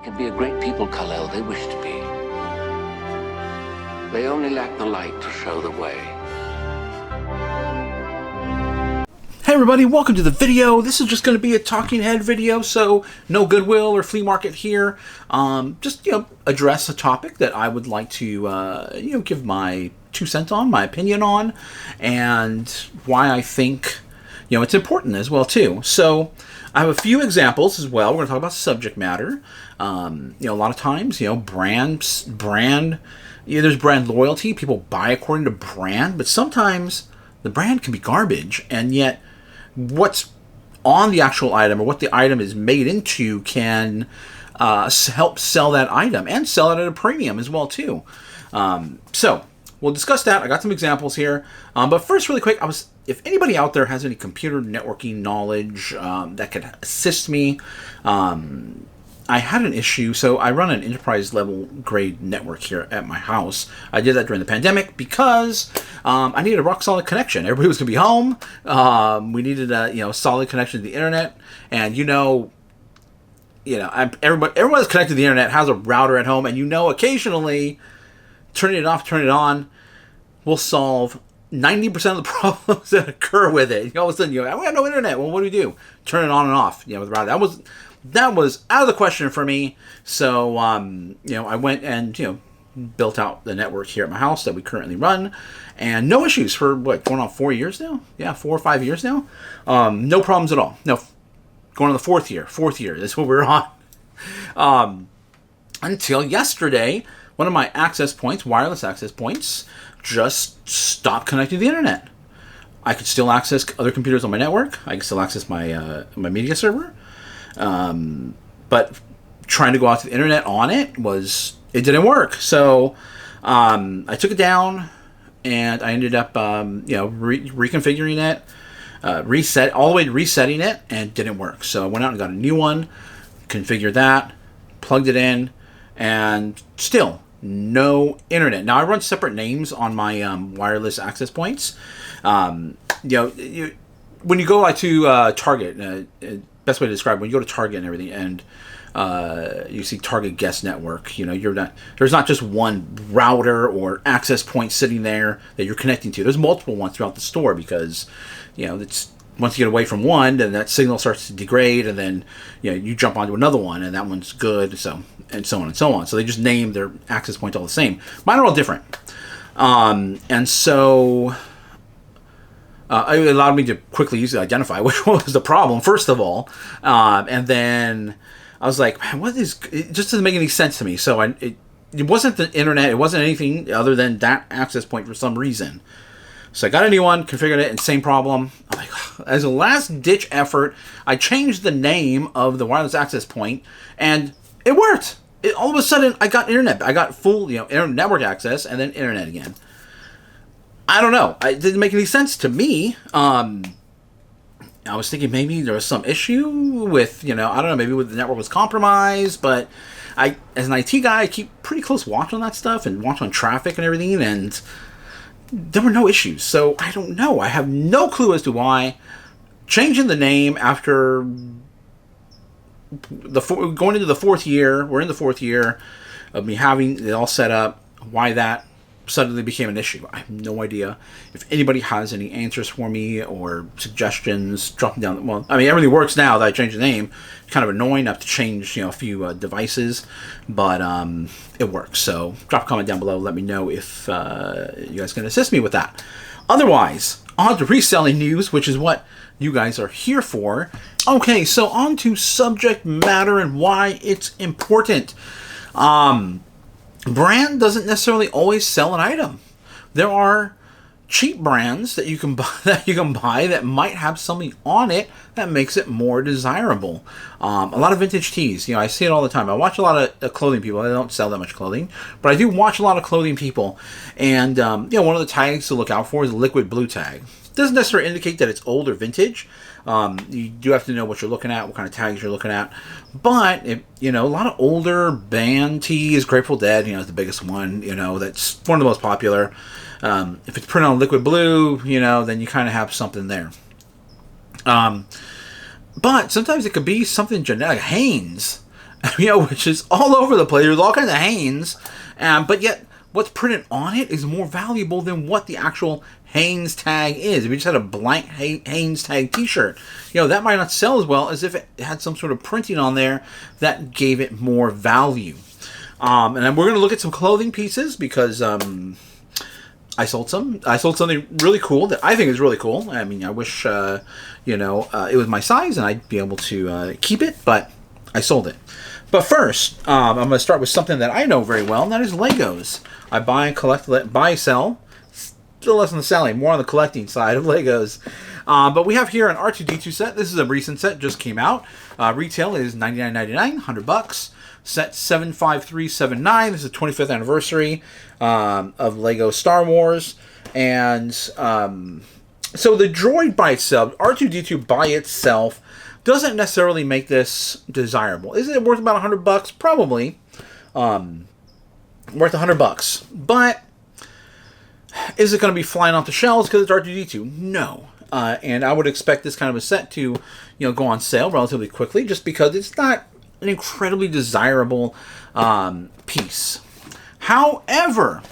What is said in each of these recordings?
can be a great people, Kal-El. They wish to be. They only lack the light to show the way. Hey everybody, welcome to the video. This is just going to be a talking head video, so no Goodwill or flea market here. Just address a topic that I would like to give my 2 cents on, my opinion on, and why I think it's important as well too. So I have a few examples as well. We're going to talk about subject matter. A lot of times, brand. There's brand loyalty. People buy according to brand, but sometimes the brand can be garbage, and yet what's on the actual item or what the item is made into can help sell that item and sell it at a premium as well too. So we'll discuss that. I got some examples here, but first, really quick, if anybody out there has any computer networking knowledge that could assist me. I had an issue, so I run an enterprise level grade network here at my house. I did that during the pandemic because I needed a rock solid connection. Everybody was going to be home. We needed a solid connection to the internet, and everyone that's connected to the internet has a router at home, and occasionally turning it off, turning it on will solve 90% of the problems that occur with it. All of a sudden, we have no internet. Well, what do we do? Turn it on and off. With the router. That was out of the question for me. So, I went and, built out the network here at my house that we currently run. And no issues for, going on 4 years now? Yeah, 4 or 5 years now. No problems at all. No, going on the fourth year. That's what we're on. Until yesterday, one of my access points, wireless access points, just stopped connecting to the internet. I could still access other computers on my network. I could still access my media server. But trying to go out to the internet on it didn't work. So, I took it down and I ended up, reconfiguring it, all the way to resetting it, and didn't work. So I went out and got a new one, configured that, plugged it in, and still no internet. Now I run separate names on my, wireless access points. When you go to, Target, best way to describe it, when you go to Target and everything, and you see Target Guest Network, there's not just one router or access point sitting there that you're connecting to. There's multiple ones throughout the store because, it's once you get away from one, then that signal starts to degrade, and then you jump onto another one, and that one's good, so and so on and so on. So they just name their access points all the same. Mine are all different, and so. It allowed me to quickly easily identify which one was the problem, first of all. And then I was like, man, it just doesn't make any sense to me. So it wasn't the internet. It wasn't anything other than that access point for some reason. So I got a new one, configured it, and same problem. I'm like, as a last-ditch effort, I changed the name of the wireless access point, and it worked. All of a sudden, I got internet. I got full network access, and then internet again. I don't know. It didn't make any sense to me. I was thinking maybe there was some issue with, I don't know, maybe the network was compromised, but as an IT guy, I keep pretty close watch on that stuff and watch on traffic and everything, and there were no issues. So I don't know. I have no clue as to why changing the name after going into the 4th year, we're in the 4th year of me having it all set up, why that suddenly became an issue. I have no idea. If anybody has any answers for me or suggestions, drop them down. Well, everything works now that I changed the name. It's kind of annoying. I have to change, a few devices, but it works. So drop a comment down below. Let me know if you guys can assist me with that. Otherwise, on to reselling news, which is what you guys are here for. Okay, so on to subject matter and why it's important. Brand doesn't necessarily always sell an item. There are cheap brands that you can buy that might have something on it that makes it more desirable. A lot of vintage tees, I see it all the time. I watch a lot of clothing people. I don't sell that much clothing, but I do watch a lot of clothing people. And one of the tags to look out for is a liquid blue tag. It doesn't necessarily indicate that it's old or vintage. You do have to know what you're looking at, what kind of tags you're looking at. But, a lot of older band tees, Grateful Dead, is the biggest one, that's one of the most popular. If it's printed on liquid blue, then you kind of have something there. But sometimes it could be something generic. Hanes which is all over the place. There's all kinds of Hanes, but yet what's printed on it is more valuable than what the actual Hanes tag is. If you just had a blank Hanes tag t-shirt, that might not sell as well as if it had some sort of printing on there that gave it more value. And then we're going to look at some clothing pieces because I sold something really cool that I think is really cool. I mean, I wish, it was my size and I'd be able to keep it, but I sold it. But first, I'm going to start with something that I know very well, and that is Legos. I buy and collect, buy, sell. Still less on the selling, more on the collecting side of Legos. But we have here an R2-D2 set. This is a recent set, just came out. Retail is $99.99, $100. Set 75379. This is the 25th anniversary of Lego Star Wars. And so the droid by itself, R2-D2 by itself, doesn't necessarily make this desirable. Is it worth about $100? Probably. Worth $100. But is it going to be flying off the shelves because it's R2-D2? No. And I would expect this kind of a set to, go on sale relatively quickly, just because it's not an incredibly desirable piece. However,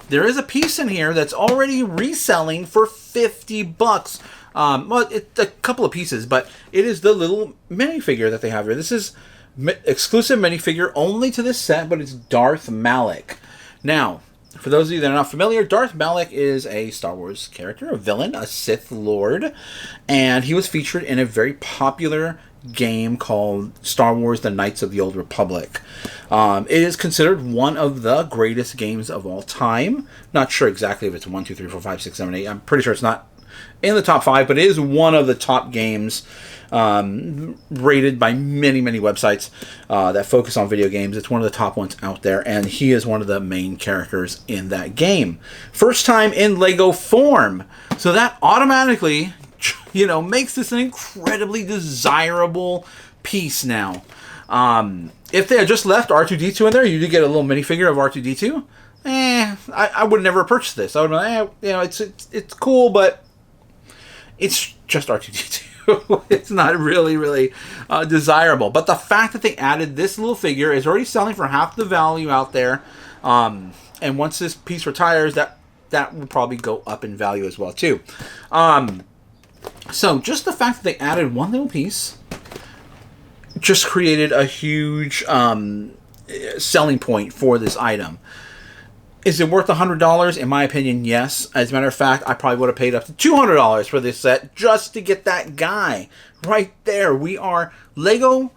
there is a piece in here that's already reselling for $50. Well, it's a couple of pieces, but it is the little minifigure that they have here. This is exclusive minifigure only to this set, but it's Darth Malak. Now, for those of you that are not familiar, Darth Malak is a Star Wars character, a villain, a Sith Lord, and he was featured in a very popular game called Star Wars: The Knights of the Old Republic. It is considered one of the greatest games of all time. Not sure exactly if it's 1, 2, 3, 4, 5, 6, 7, 8. I'm pretty sure it's not in the top 5, but it is one of the top games rated by many websites that focus on video games. It's one of the top ones out there, and he is one of the main characters in that game. First time in Lego form, so that automatically makes this an incredibly desirable piece now. If they had just left R2-D2 in there, you did get a little minifigure of R2-D2. I would never purchase this. I would it's cool, but it's just R2-D2. It's not really desirable. But the fact that they added this little figure is already selling for half the value out there. And once this piece retires, that will probably go up in value as well too. So just the fact that they added one little piece just created a huge selling point for this item. Is it worth $100? In my opinion, yes. As a matter of fact, I probably would have paid up to $200 for this set just to get that guy right there. We are Lego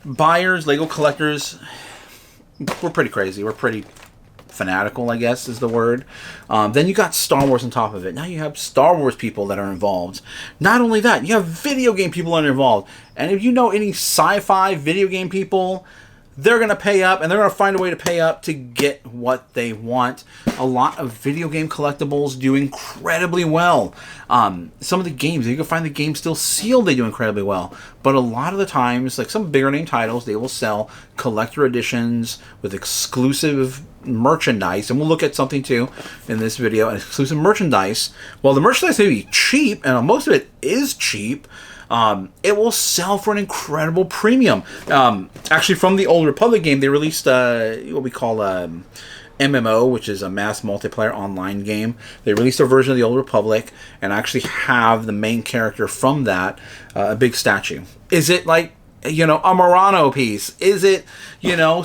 buyers, Lego collectors. We're pretty crazy. We're pretty fanatical, I guess is the word. Then you got Star Wars on top of it. Now you have Star Wars people that are involved. Not only that, you have video game people that are involved. And if you know any sci-fi video game people, they're going to pay up, and they're going to find a way to pay up to get what they want. A lot of video game collectibles do incredibly well. Some of the games, you can find the games still sealed, they do incredibly well. But a lot of the times, like some bigger name titles, they will sell collector editions with exclusive merchandise. And we'll look at something too in this video, an exclusive merchandise. Well, the merchandise may be cheap, and most of it is cheap. It will sell for an incredible premium. Actually, from the Old Republic game, they released what we call MMO, which is a mass multiplayer online game. They released a version of the Old Republic and actually have the main character from that, a big statue. Is it like, a Murano piece? Is it,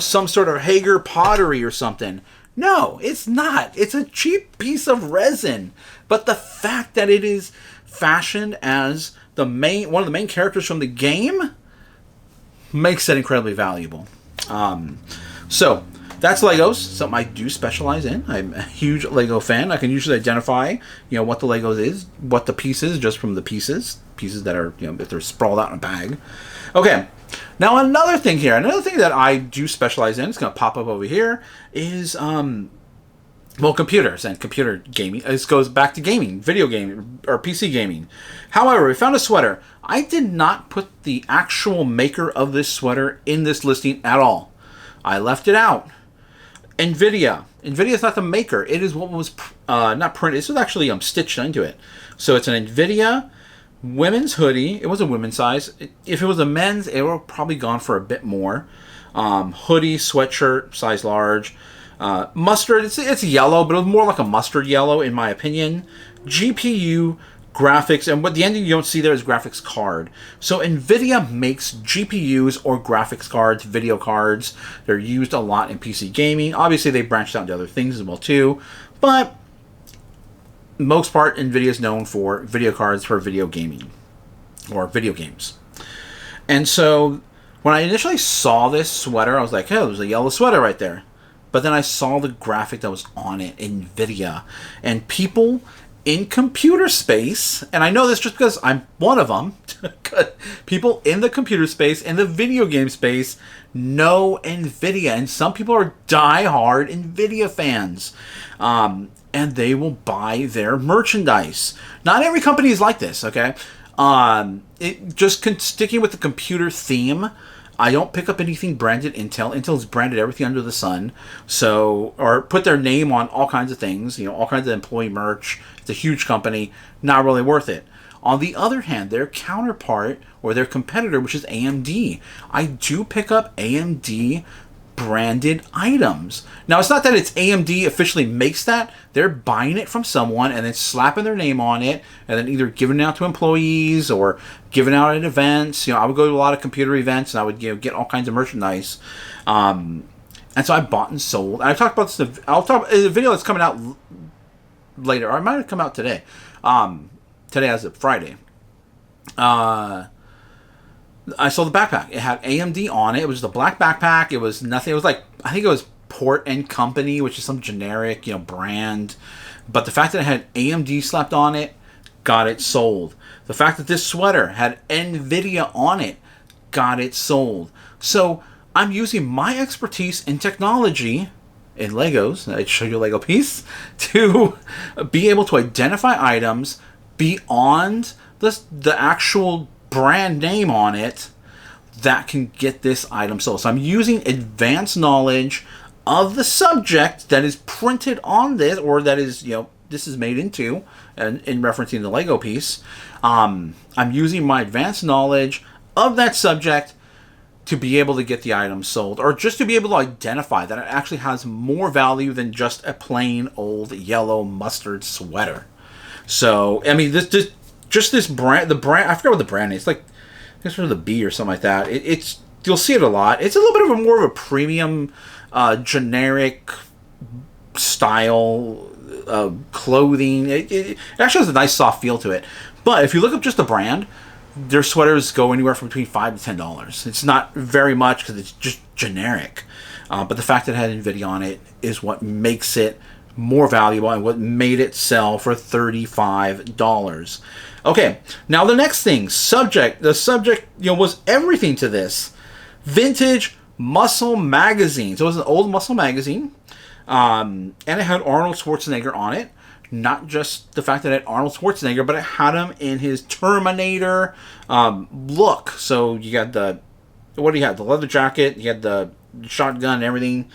some sort of Hager pottery or something? No, it's not. It's a cheap piece of resin. But the fact that it is fashioned as one of the main characters from the game makes it incredibly valuable. So that's Legos, something I do specialize in. I'm a huge Lego fan. I can usually identify, what the Legos is, what the piece is, just from the pieces that are, if they're sprawled out in a bag. Okay, now another thing that I do specialize in, it's going to pop up over here, is computers and computer gaming. This goes back to gaming, video gaming, or PC gaming. However, we found a sweater. I did not put the actual maker of this sweater in this listing at all. I left it out. NVIDIA is not the maker. It is what was not printed. This was actually stitched into it. So it's an NVIDIA Women's hoodie. It was a women's size. If it was a men's, it would have probably gone for a bit more. Hoodie, sweatshirt, size large. Mustard. It's yellow, but it was more like a mustard yellow in my opinion. GPU, graphics, and what the ending you don't see there is graphics card. So NVIDIA makes GPUs or graphics cards, video cards. They're used a lot in PC gaming. Obviously, they branched out into other things as well too, but most part, NVIDIA is known for video cards for video gaming or video games. And so when I initially saw this sweater, I was like, "Oh, there's a yellow sweater right there." But then I saw the graphic that was on it, NVIDIA, and people in computer space, and I know this just because I'm one of them, people in the computer space, in the video game space, know NVIDIA, and some people are die-hard NVIDIA fans, and they will buy their merchandise. Not every company is like this, okay? Sticking with the computer theme, I don't pick up anything branded Intel. Intel's branded everything under the sun. So, or put their name on all kinds of things, all kinds of employee merch. It's a huge company, not really worth it. On the other hand, their counterpart or their competitor, which is AMD, I do pick up AMD branded items. Now, it's not that it's AMD officially makes that. They're buying it from someone and then slapping their name on it and then either giving it out to employees or giving out at events. I would go to a lot of computer events and I would get all kinds of merchandise. And so I bought and sold. And I talked about this. I'll talk in a video that's coming out later, or it might have come out today. Today as of Friday. I sold the backpack. It had AMD on it. It was the black backpack. It was nothing. It was like, I think it was Port and Company, which is some generic, brand. But the fact that it had AMD slapped on it, got it sold. The fact that this sweater had NVIDIA on it, got it sold. So I'm using my expertise in technology, in Legos, I'd show you a Lego piece, to be able to identify items beyond the actual brand name on it that can get this item sold. So I'm using advanced knowledge of the subject that is printed on this, or that is, this is made into, and in referencing the Lego piece. I'm using my advanced knowledge of that subject to be able to get the item sold, or just to be able to identify that it actually has more value than just a plain old yellow mustard sweater. So, I mean, this brand, I forgot what the brand is. It's like, it's sort of the B or something like that. It's you'll see it a lot. It's a little bit of more of a premium, generic style clothing. It actually has a nice soft feel to it. But if you look up just the brand, their sweaters go anywhere from between $5 to $10. It's not very much because it's just generic. But the fact that it had NVIDIA on it is what makes it more valuable and what made it sell for $35. Okay, now the next thing, the subject, was everything to this. Vintage muscle magazine. So it was an old muscle magazine, and it had Arnold Schwarzenegger on it. Not just the fact that it had Arnold Schwarzenegger, but it had him in his Terminator look. So you got the leather jacket, you had the shotgun and everything.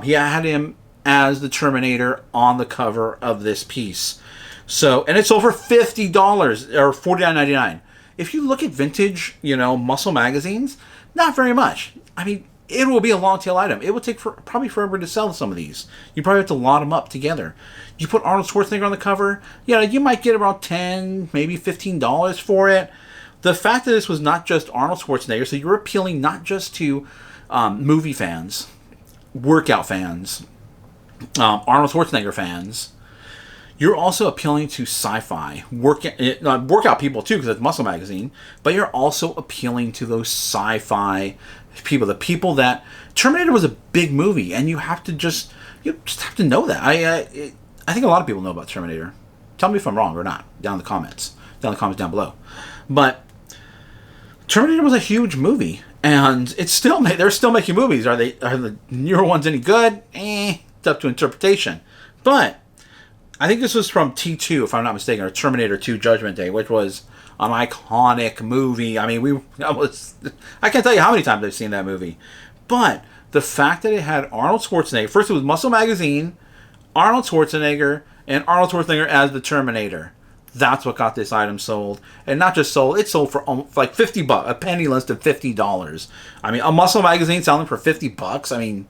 He had him as the Terminator on the cover of this piece. So, and it's over $50 or $49.99. If you look at vintage, muscle magazines, not very much. I mean, it will be a long tail item. It will take probably forever to sell some of these. You probably have to lot them up together. You put Arnold Schwarzenegger on the cover, you might get around $10, maybe $15 for it. The fact that this was not just Arnold Schwarzenegger, so you're appealing not just to movie fans, workout fans, Arnold Schwarzenegger fans. You're also appealing to sci-fi workout people too, because it's Muscle Magazine. But you're also appealing to those sci-fi people, the people that Terminator was a big movie, and you just have to know that. I think a lot of people know about Terminator. Tell me if I'm wrong or not down in the comments down below. But Terminator was a huge movie, and they're still making movies. Are the newer ones any good? It's up to interpretation. But I think this was from T2, if I'm not mistaken, or Terminator 2 Judgment Day, which was an iconic movie. I mean, I can't tell you how many times I've seen that movie. But the fact that it had Arnold Schwarzenegger, first it was Muscle Magazine, Arnold Schwarzenegger, and Arnold Schwarzenegger as the Terminator. That's what got this item sold. And not just sold, it sold for like $50, a penny less than $50. I mean, a muscle magazine selling for $50. I mean,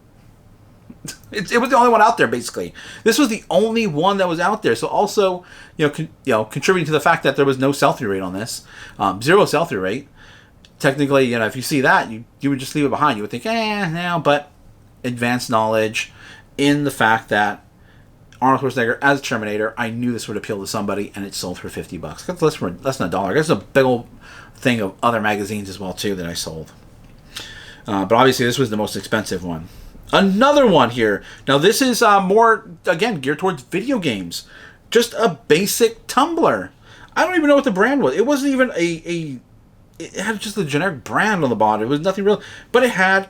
it was the only one out there, basically. This was the only one that was out there. So also, contributing to the fact that there was no sell-through rate on this, 0 sell-through rate. Technically, if you see that, you would just leave it behind. You would think, no, but advanced knowledge in the fact that Arnold Schwarzenegger as Terminator, I knew this would appeal to somebody, and it sold for $50. That's less than $1. I guess there's a big old thing of other magazines as well too that I sold. But obviously, this was the most expensive one. Another one here. Now this is more again geared towards video games. Just a basic tumbler. I don't even know what the brand was. It wasn't even it had just a generic brand on the bottom. It was nothing real, but it had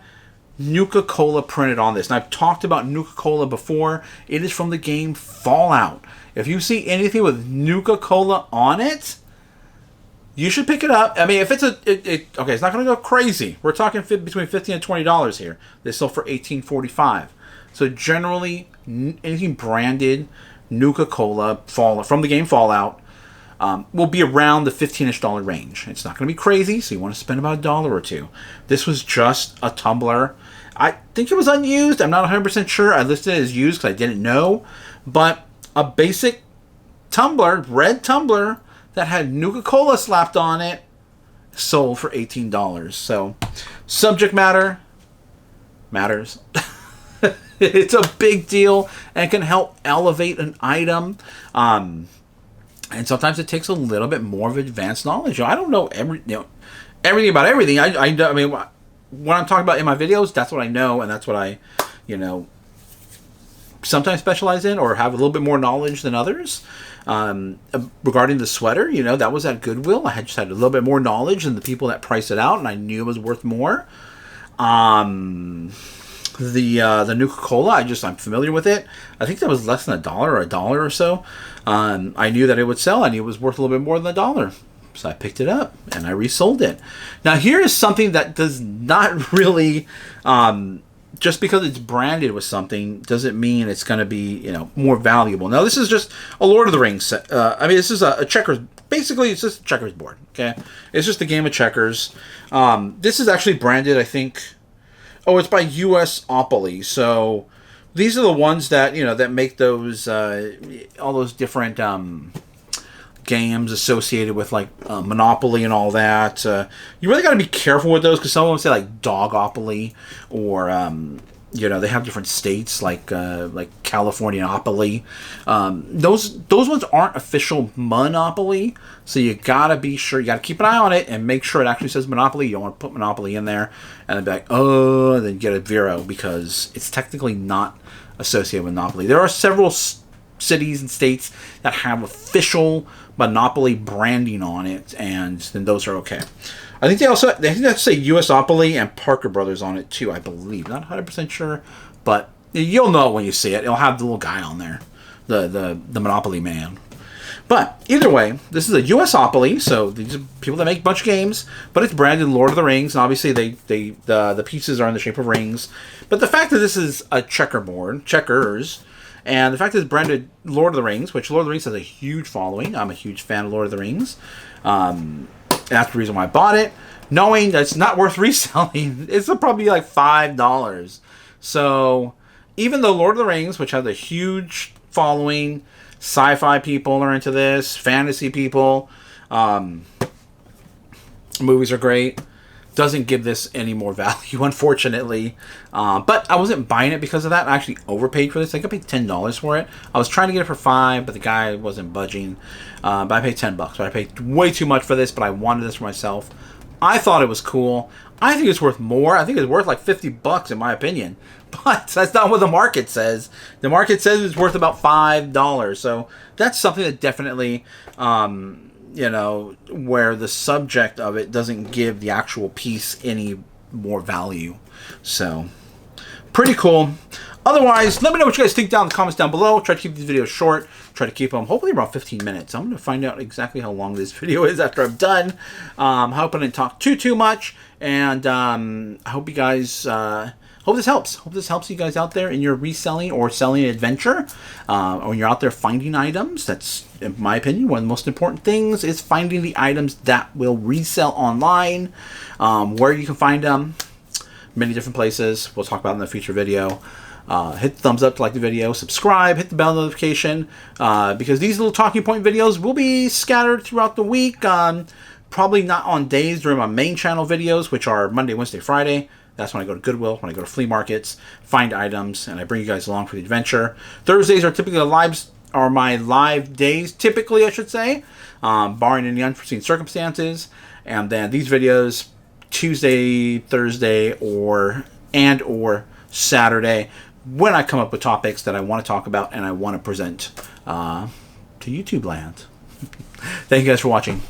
Nuka-Cola printed on this. And I've talked about Nuka-Cola before. It is from the game Fallout. If you see anything with Nuka-Cola on it, you should pick it up. I mean, if it's okay, it's not going to go crazy. We're talking between $15 and $20 here. They sell for $18.45. So generally, anything branded Nuka-Cola from the game Fallout will be around the $15-ish range. It's not going to be crazy, so you want to spend about $1 or $2. This was just a tumbler. I think it was unused. I'm not 100% sure. I listed it as used because I didn't know. But a basic tumbler, red tumbler, that had Nuka-Cola slapped on it, sold for $18. So, subject matter matters. It's a big deal and can help elevate an item. And sometimes it takes a little bit more of advanced knowledge. I don't know everything about everything. I mean, what I'm talking about in my videos, that's what I know, and that's what I, sometimes specialize in or have a little bit more knowledge than others. Regarding the sweater, that was at Goodwill. I just had a little bit more knowledge than the people that priced it out, and I knew it was worth more. The Nuka-Cola, I'm familiar with it. I think that was less than $1 or $1 or so. I knew that it would sell. I knew it was worth a little bit more than $1. So I picked it up and I resold it. Now here is something that does not really, just because it's branded with something doesn't mean it's going to be, more valuable. Now this is just a Lord of the Rings set. This is a checkers. Basically, it's just a checkers board. Okay, it's just a game of checkers. This is actually branded, I think. Oh, it's by USopoly. So these are the ones that that make those all those different games associated with like Monopoly and all that. You really got to be careful with those because some of them say like Dogopoly or they have different states like Californiaopoly. Those ones aren't official Monopoly, so you gotta be sure. You gotta keep an eye on it and make sure it actually says Monopoly. You don't want to put Monopoly in there and then be like, oh, and then get a zero because it's technically not associated with Monopoly. There are several cities and states that have official Monopoly branding on it, and then those are okay. I think they say USopoly and Parker Brothers on it too, I believe. Not 100% sure, but you'll know when you see it. It'll have the little guy on there, the Monopoly man. But either way, this is a USopoly, so these are people that make a bunch of games, but it's branded Lord of the Rings, and obviously the pieces are in the shape of rings. But the fact that this is a checkers, and the fact that it's branded Lord of the Rings, which Lord of the Rings has a huge following. I'm a huge fan of Lord of the Rings. That's the reason why I bought it. Knowing that it's not worth reselling, it's probably like $5. So even though Lord of the Rings, which has a huge following, sci-fi people are into this, fantasy people, movies are great, doesn't give this any more value, unfortunately. But I wasn't buying it because of that. I actually overpaid for this. I think I paid $10 for it. I was trying to get it for $5, but the guy wasn't budging. But I paid $10. But I paid way too much for this, but I wanted this for myself. I thought it was cool. I think it's worth more. I think it's worth like $50 in my opinion. But that's not what the market says. The market says it's worth about $5. So that's something that definitely... where the subject of it doesn't give the actual piece any more value. So, pretty cool. Otherwise, let me know what you guys think down in the comments down below. Try to keep these videos short. Try to keep them hopefully around 15 minutes. I'm going to find out exactly how long this video is after I'm done. I hope I didn't talk too much. And I hope you guys... hope this helps. Hope this helps you guys out there in your reselling or selling adventure. Or when you're out there finding items. That's, in my opinion, one of the most important things is finding the items that will resell online. Where you can find them. Many different places. We'll talk about it in a future video. Hit the thumbs up to like the video. Subscribe. Hit the bell notification. Because these little talking point videos will be scattered throughout the week. Probably not on days during my main channel videos, which are Monday, Wednesday, Friday. That's when I go to Goodwill, when I go to flea markets, find items, and I bring you guys along for the adventure. Thursdays are typically my live days, typically, I should say, barring any unforeseen circumstances. And then these videos, Tuesday, Thursday, or Saturday, when I come up with topics that I want to talk about and I want to present to YouTube land. Thank you guys for watching.